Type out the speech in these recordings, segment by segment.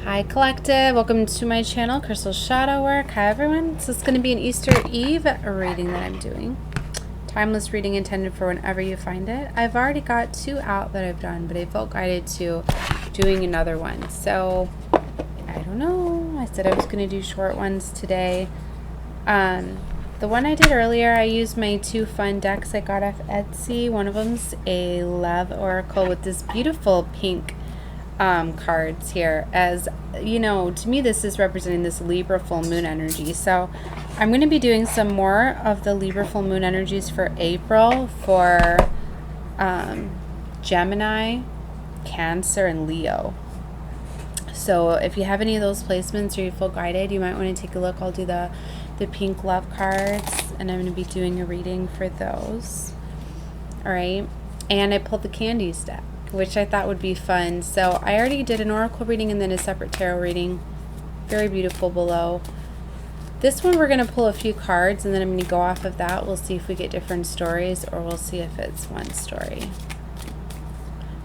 Hi Collective, welcome to my channel, Crystal Shadow Work. Hi everyone, this is going to be an Easter Eve reading that I'm doing. Timeless reading intended for whenever you find it. I've already got 2 out that I've done, but I felt guided to doing another one. So, I don't know, I said I was going to do short ones today. The one I did earlier, I used my 2 fun decks I got off Etsy. One of them's a Love Oracle with this beautiful pink cards here. As you know, to me this is representing this Libra full moon energy, so I'm going to be doing some more of the Libra full moon energies for April for Gemini, Cancer, and Leo. So if you have any of those placements or you feel guided, you might want to take a look. I'll do the pink love cards, and I'm going to be doing a reading for those. Alright, and I pulled the Candies deck, which I thought would be fun. So I already did an oracle reading and then a separate tarot reading. Very beautiful below. This one we're going to pull a few cards and then I'm going to go off of that. We'll see if we get different stories or we'll see if it's one story.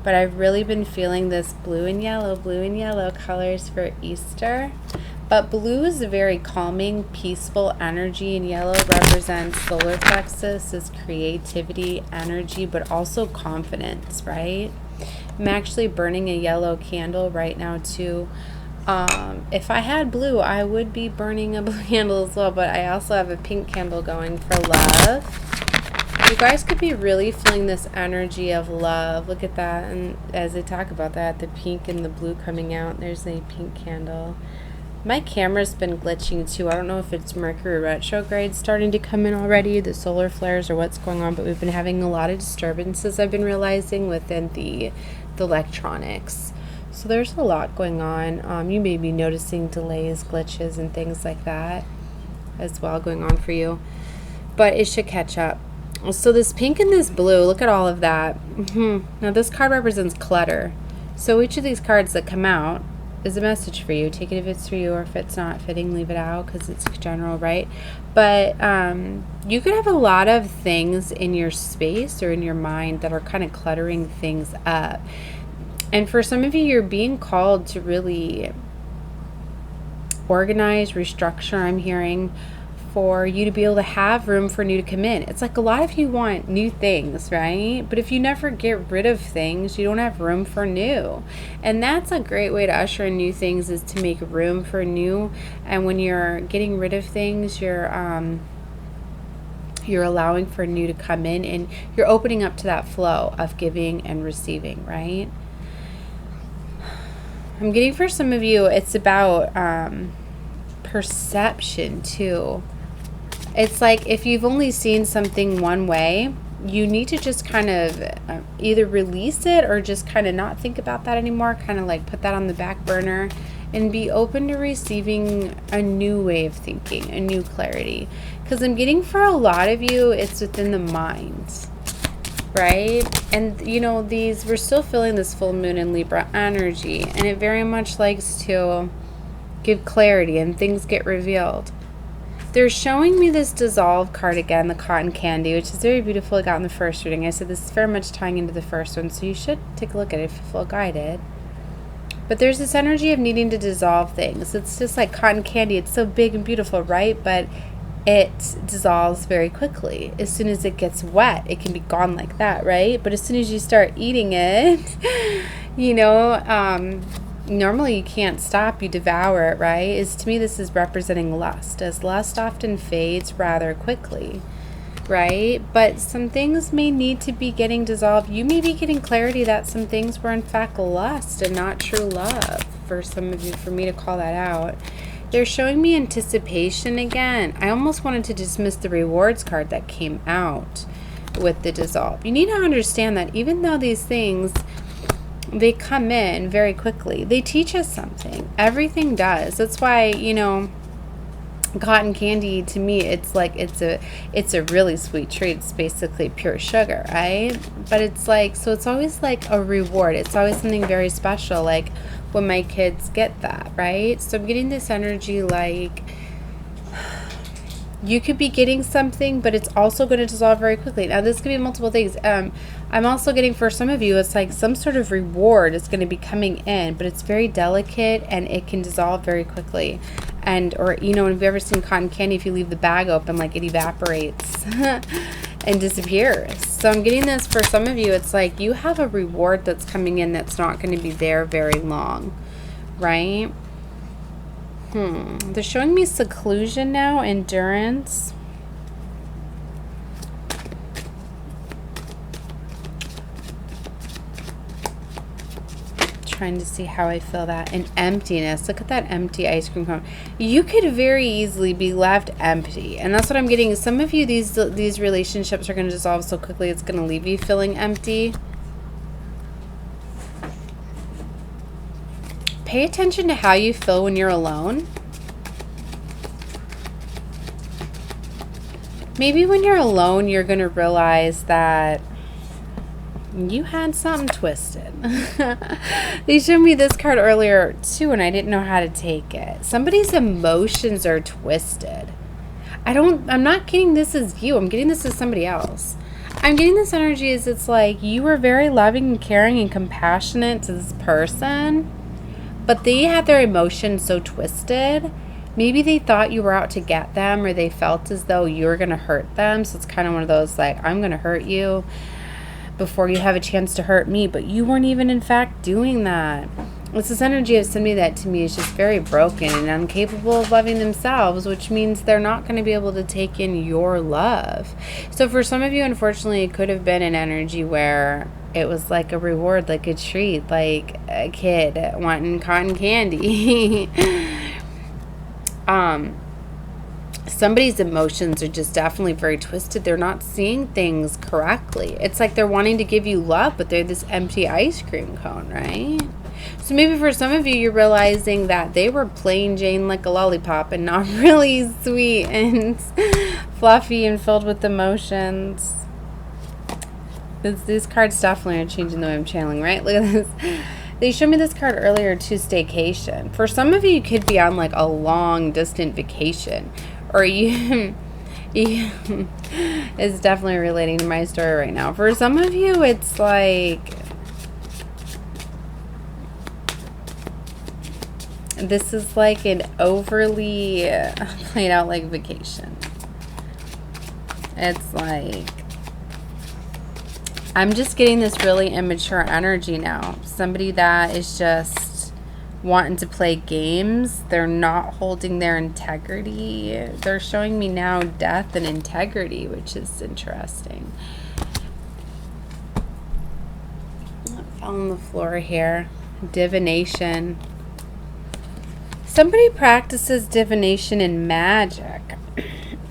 But I've really been feeling this blue and yellow colors for Easter. But blue is a very calming, peaceful energy, and yellow represents solar plexus, is creativity, energy, but also confidence, right? I'm actually burning a yellow candle right now too. If I had blue, I would be burning a blue candle as well, but I also have a pink candle going for love. You guys could be really feeling this energy of love. Look at that, and as I talk about that, the pink and the blue coming out, there's a pink candle. My camera's been glitching too. I don't know if it's Mercury retrograde starting to come in already, the solar flares, or what's going on, but we've been having a lot of disturbances, I've been realizing, within the electronics. So there's a lot going on. You may be noticing delays, glitches, and things like that as well going on for you. But it should catch up. So this pink and this blue, look at all of that. Now this card represents clutter. So each of these cards that come out is a message for you. Take it if it's for you, or if it's not fitting, leave it out because it's general, right? But you could have a lot of things in your space or in your mind that are kind of cluttering things up. And for some of you, you're being called to really organize, restructure, I'm hearing, for you to be able to have room for new to come in. It's like a lot of you want new things, right? But if you never get rid of things, you don't have room for new. And that's a great way to usher in new things, is to make room for new. And when you're getting rid of things, you're allowing for new to come in, and you're opening up to that flow of giving and receiving, right? I'm getting for some of you, it's about perception too. It's like if you've only seen something one way, you need to just kind of either release it or just kind of not think about that anymore, kind of like put that on the back burner and be open to receiving a new way of thinking, a new clarity. Because I'm getting for a lot of you, it's within the mind, right? And you know, we're still feeling this full moon in Libra energy, and it very much likes to give clarity and things get revealed. They're showing me this dissolve card again, the cotton candy, which is very beautiful. I got in the first reading. I said this is very much tying into the first one, so you should take a look at it if you feel guided. But there's this energy of needing to dissolve things. It's just like cotton candy. It's so big and beautiful, right? But it dissolves very quickly. As soon as it gets wet, it can be gone like that, right? But as soon as you start eating it, you know, normally you can't stop, you devour it, right? To me, this is representing lust, as lust often fades rather quickly, right? But some things may need to be getting dissolved. You may be getting clarity that some things were in fact lust and not true love, for some of you, for me to call that out. They're showing me anticipation again. I almost wanted to dismiss the rewards card that came out with the dissolve. You need to understand that even though these things, they come in very quickly, they teach us something. Everything does. That's why, you know, cotton candy, to me, it's like it's a really sweet treat. It's basically pure sugar, right? But it's like, so it's always like a reward. It's always something very special, like when my kids get that, right? So I'm getting this energy like you could be getting something, but it's also going to dissolve very quickly. Now, this could be multiple things. I'm also getting, for some of you, it's like some sort of reward is going to be coming in, but it's very delicate and it can dissolve very quickly. And, or, you know, if you've ever seen cotton candy, if you leave the bag open, like it evaporates and disappears. So I'm getting this for some of you, it's like you have a reward that's coming in that's not going to be there very long, right? They're showing me seclusion now, endurance. Trying to see how I feel that. And emptiness. Look at that empty ice cream cone. You could very easily be left empty. And that's what I'm getting. Some of you, these relationships are going to dissolve so quickly it's going to leave you feeling empty. Pay attention to how you feel when you're alone. Maybe when you're alone, you're going to realize that you had something twisted. They showed me this card earlier too, and I didn't know how to take it. Somebody's emotions are twisted. I'm not getting this as you. I'm getting this as somebody else. I'm getting this energy as it's like you were very loving and caring and compassionate to this person, but they had their emotions so twisted. Maybe they thought you were out to get them, or they felt as though you were going to hurt them. So it's kind of one of those like, I'm going to hurt you before you have a chance to hurt me, but you weren't even in fact doing that. It's this energy of somebody that to me is just very broken and incapable of loving themselves, which means they're not going to be able to take in your love. So for some of you, unfortunately, it could have been an energy where it was like a reward, like a treat, like a kid wanting cotton candy. Somebody's emotions are just definitely very twisted. They're not seeing things correctly. It's like they're wanting to give you love, but they're this empty ice cream cone, right? So maybe for some of you, you're realizing that they were plain Jane like a lollipop and not really sweet and fluffy and filled with emotions. These cards definitely are changing the way I'm channeling, right? Look at this. They showed me this card earlier to staycation. For some of you, you could be on like a long distant vacation. Or you it's definitely relating to my story right now. For some of you, it's like this is like an overly played out like vacation. It's like I'm just getting this really immature energy now. Somebody that is just wanting to play games. They're not holding their integrity. They're showing me now death and integrity, which is interesting. I fell on the floor here. Divination. Somebody practices divination and magic.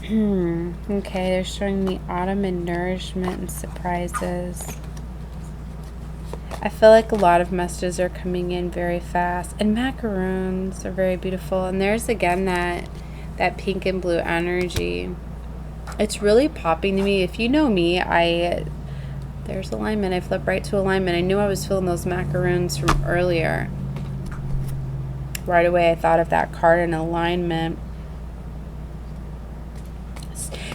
Okay, they're showing me autumn and nourishment and surprises. I feel like a lot of messages are coming in very fast. And macaroons are very beautiful. And there's again that pink and blue energy. It's really popping to me. If you know me, there's alignment. I flip right to alignment. I knew I was feeling those macaroons from earlier. Right away I thought of that card in alignment.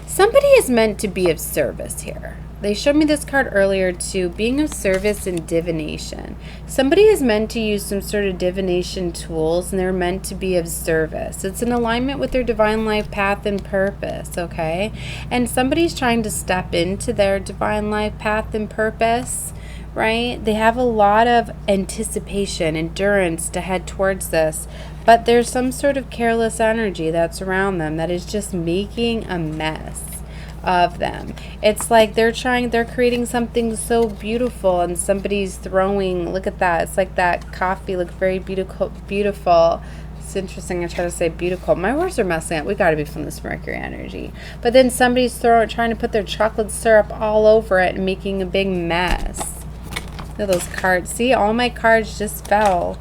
Somebody is meant to be of service here. They showed me this card earlier too, being of service in divination. Somebody is meant to use some sort of divination tools, and they're meant to be of service. It's in alignment with their divine life path and purpose, okay? And somebody's trying to step into their divine life path and purpose, right? They have a lot of anticipation, endurance to head towards this, but there's some sort of careless energy that's around them that is just making a mess of them. It's like they're creating something so beautiful, and somebody's throwing, look at that, it's like that coffee looked very beautiful. It's interesting, I try to say beautiful. My words are messing up. We got to be from this Mercury energy. But then somebody's trying to put their chocolate syrup all over it and making a big mess. Look at those cards. See, all my cards just fell.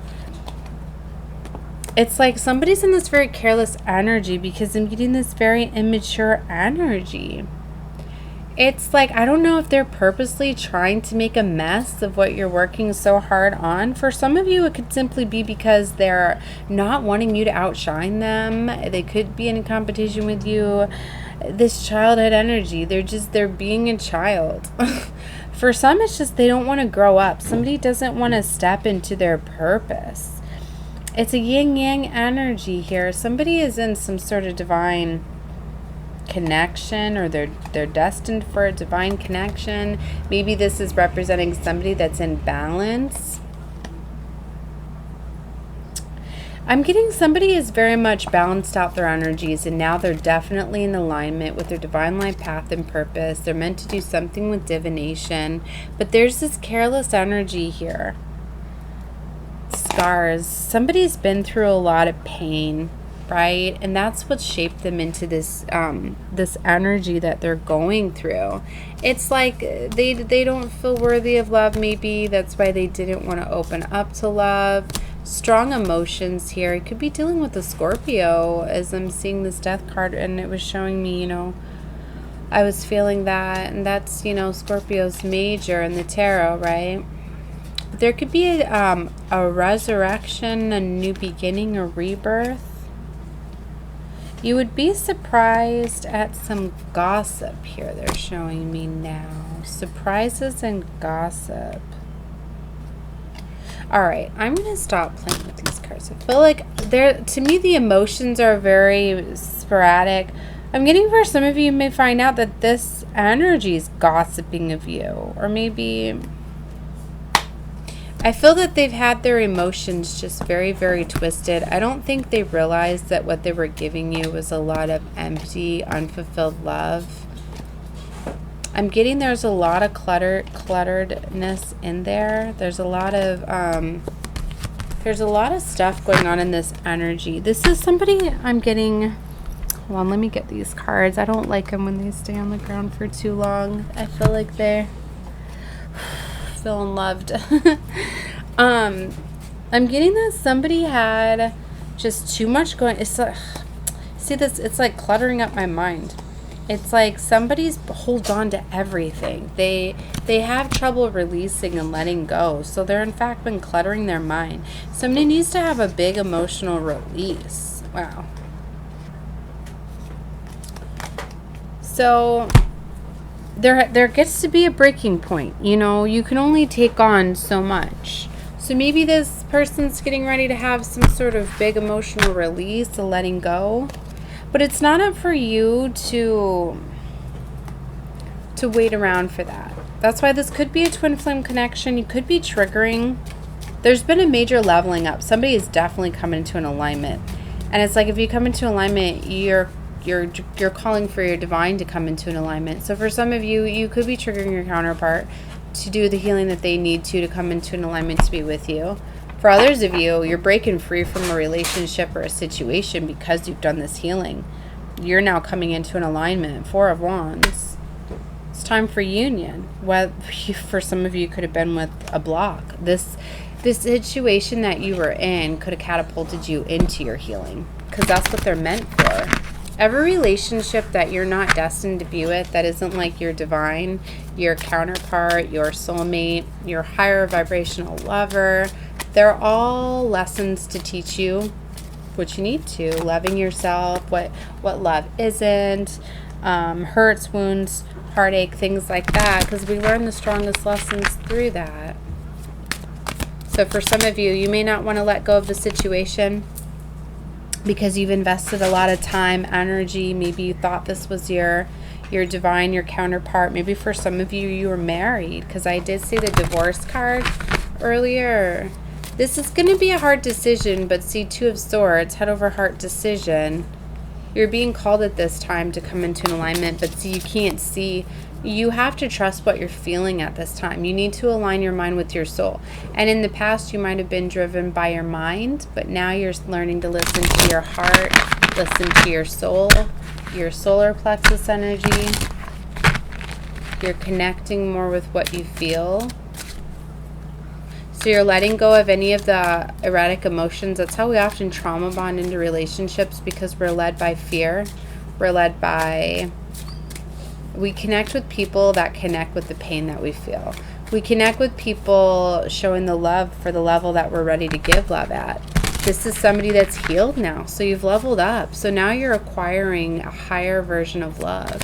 It's like somebody's in this very careless energy because I'm getting this very immature energy. It's like, I don't know if they're purposely trying to make a mess of what you're working so hard on. For some of you, it could simply be because they're not wanting you to outshine them. They could be in competition with you. This childhood energy, they're being a child. For some, it's just they don't want to grow up. Somebody doesn't want to step into their purpose. It's a yin-yang energy here. Somebody is in some sort of divine connection, or they're destined for a divine connection. Maybe this is representing somebody that's in balance. I'm getting somebody is very much balanced out their energies, and now they're definitely in alignment with their divine life path and purpose. They're meant to do something with divination, but there's this careless energy here. Scars. Somebody's been through a lot of pain, right? And that's what shaped them into this this energy that they're going through. It's like they don't feel worthy of love, maybe. That's why they didn't want to open up to love. Strong emotions here. It could be dealing with a Scorpio, as I'm seeing this death card, and it was showing me, you know, I was feeling that, and that's, you know, Scorpio's major in the tarot, right? But there could be a resurrection, a new beginning, a rebirth. You would be surprised at some gossip here, they're showing me now. Surprises and gossip. Alright, I'm going to stop playing with these cards. I feel like to me, the emotions are very sporadic. I'm getting for some of you may find out that this energy is gossiping of you. Or maybe I feel that they've had their emotions just very, very twisted. I don't think they realized that what they were giving you was a lot of empty, unfulfilled love. I'm getting there's a lot of clutteredness in there. There's a lot of stuff going on in this energy. This is somebody I'm getting. Hold on, let me get these cards. I don't like them when they stay on the ground for too long. I feel like they're feeling loved. I'm getting that somebody had just too much going. It's like, see this? It's like cluttering up my mind. It's like somebody's hold on to everything. They have trouble releasing and letting go. So they're in fact been cluttering their mind. Somebody needs to have a big emotional release. Wow. So there gets to be a breaking point. You know, you can only take on so much. So maybe this person's getting ready to have some sort of big emotional release, a letting go. But it's not up for you to wait around for that. That's why this could be a twin flame connection. You could be triggering. There's been a major leveling up. Somebody is definitely coming into an alignment. And it's like if you come into alignment, you're calling for your divine to come into an alignment. So for some of you, you could be triggering your counterpart to do the healing that they need to come into an alignment to be with you. For others of you, you're breaking free from a relationship or a situation because you've done this healing. You're now coming into an alignment. Four of Wands. It's time for union. Well, for some of you, could have been with a block. This situation that you were in could have catapulted you into your healing, because that's what they're meant for. Every relationship that you're not destined to be with, that isn't like your divine, your counterpart, your soulmate, your higher vibrational lover, they're all lessons to teach you what you need to. Loving yourself, what love isn't, hurts, wounds, heartache, things like that, because we learn the strongest lessons through that. So for some of you, you may not want to let go of the situation because you've invested a lot of time, energy. Maybe you thought this was your divine, your counterpart. Maybe for some of you, you were married, because I did see the divorce card earlier. This is going to be a hard decision, but see, Two of Swords, head over heart decision. You're being called at this time to come into an alignment, but see, you can't see. You have to trust what you're feeling at this time. You need to align your mind with your soul. And in the past, you might have been driven by your mind, but now you're learning to listen to your heart, listen to your soul, your solar plexus energy. You're connecting more with what you feel. So you're letting go of any of the erratic emotions. That's how we often trauma bond into relationships, because we're led by fear. We're led by... We connect with people that connect with the pain that we feel. We connect with people showing the love for the level that we're ready to give love at. This is somebody that's healed now. So you've leveled up. So now you're acquiring a higher version of love.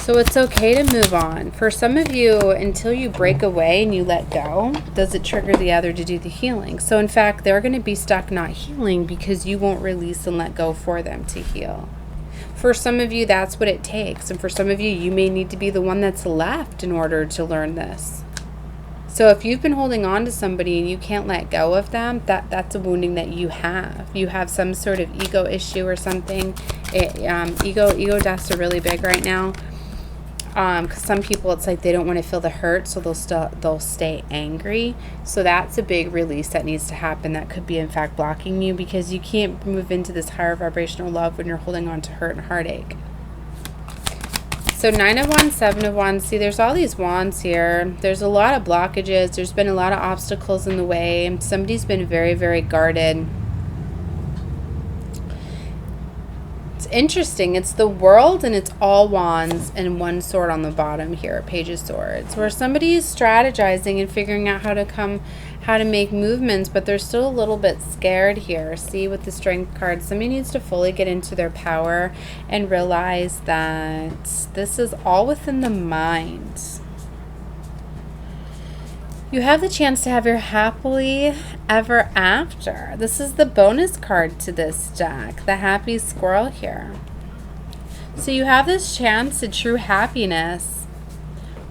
So it's okay to move on. For some of you, until you break away and you let go, does it trigger the other to do the healing. So in fact, they're going to be stuck not healing because you won't release and let go for them to heal. For some of you, that's what it takes. And for some of you, you may need to be the one that's left in order to learn this. So if you've been holding on to somebody and you can't let go of them, that's a wounding that you have. You have some sort of ego issue or something. Ego deaths are really big right now. Because some people, it's like they don't want to feel the hurt, so they'll stay angry. So that's a big release that needs to happen. That could be, in fact, blocking you, because you can't move into this higher vibrational love when you're holding on to hurt and heartache. So 9 of Wands, 7 of Wands. See, there's all these wands here. There's a lot of blockages. There's been a lot of obstacles in the way. Somebody's been very, very guarded. It's interesting. It's the World and it's all wands and one sword on the bottom here, Page of Swords, where somebody is strategizing and figuring out how to make movements, but they're still a little bit scared here. See, with the Strength card, somebody needs to fully get into their power and realize that this is all within the mind. You have the chance to have your happily ever after. This is the bonus card to this deck, the happy squirrel here. So you have this chance to true happiness,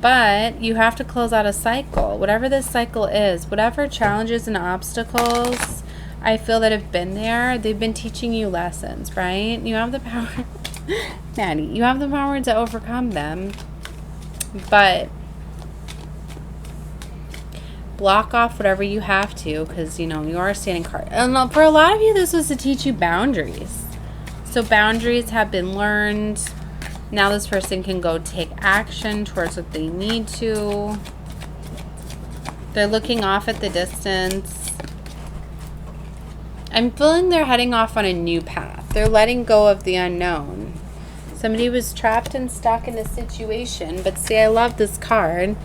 but you have to close out a cycle. Whatever this cycle is, whatever challenges and obstacles I feel that have been there, they've been teaching you lessons, right? You have the power, Maddie, you have the power to overcome them, but block off whatever you have to, because, you know, you are a standing card. And for a lot of you, this was to teach you boundaries. So boundaries have been learned. Now this person can go take action towards what they need to. They're looking off at the distance. I'm feeling they're heading off on a new path. They're letting go of the unknown. Somebody was trapped and stuck in a situation. But see, I love this card.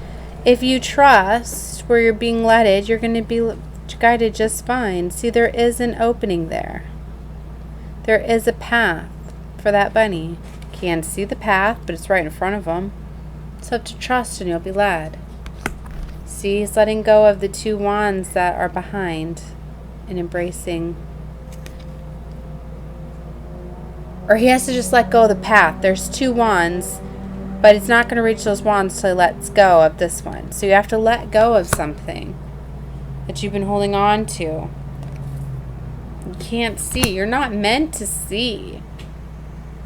If you trust where you're being led, you're going to be guided just fine. See, there is an opening there. There is a path for that bunny. Can't see the path, but it's right in front of them. So have to trust and you'll be led. See, he's letting go of the 2 wands that are behind and embracing. Or he has to just let go of the path. There's 2 wands. But it's not going to reach those wands until he lets go of this one. So you have to let go of something that you've been holding on to. You can't see. You're not meant to see.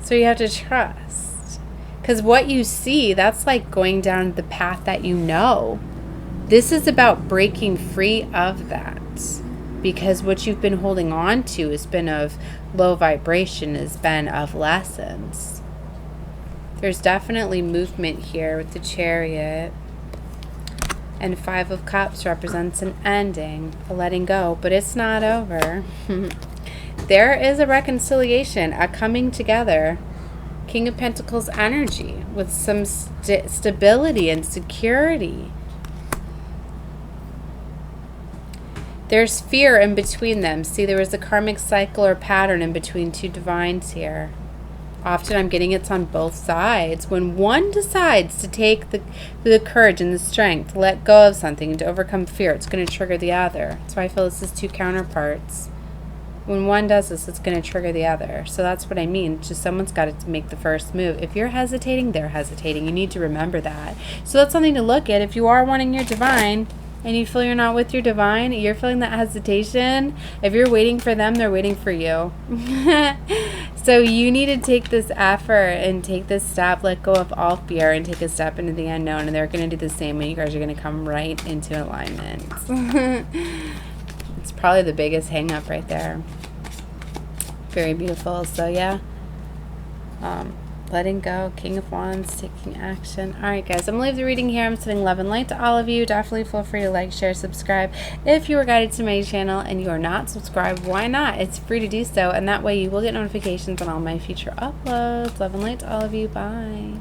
So you have to trust. Because what you see, that's like going down the path that you know. This is about breaking free of that. Because what you've been holding on to has been of low vibration, has been of lessons. There's definitely movement here with the Chariot. And 5 of Cups represents an ending, a letting go, but it's not over. There is a reconciliation, a coming together. King of Pentacles energy with some stability and security. There's fear in between them. See, there was a karmic cycle or pattern in between 2 divines here. Often I'm getting it's on both sides. When one decides to take the courage and the strength to let go of something and to overcome fear, it's going to trigger the other. That's why I feel this is 2 counterparts. When one does this, it's going to trigger the other. So that's what I mean. Just someone's got to make the first move. If you're hesitating, they're hesitating. You need to remember that. So that's something to look at. If you are wanting your divine and you feel you're not with your divine, you're feeling that hesitation. If you're waiting for them, they're waiting for you. So you need to take this effort and take this step, let go of all fear and take a step into the unknown. And they're going to do the same, and you guys are going to come right into alignment. It's probably the biggest hang up right there. Very beautiful. So yeah. Letting go, King of Wands, taking action. Alright guys, I'm going to leave the reading here. I'm sending love and light to all of you. Definitely feel free to like, share, subscribe. If you were guided to my channel and you are not subscribed, why not? It's free to do so, and that way you will get notifications on all my future uploads. Love and light to all of you. Bye.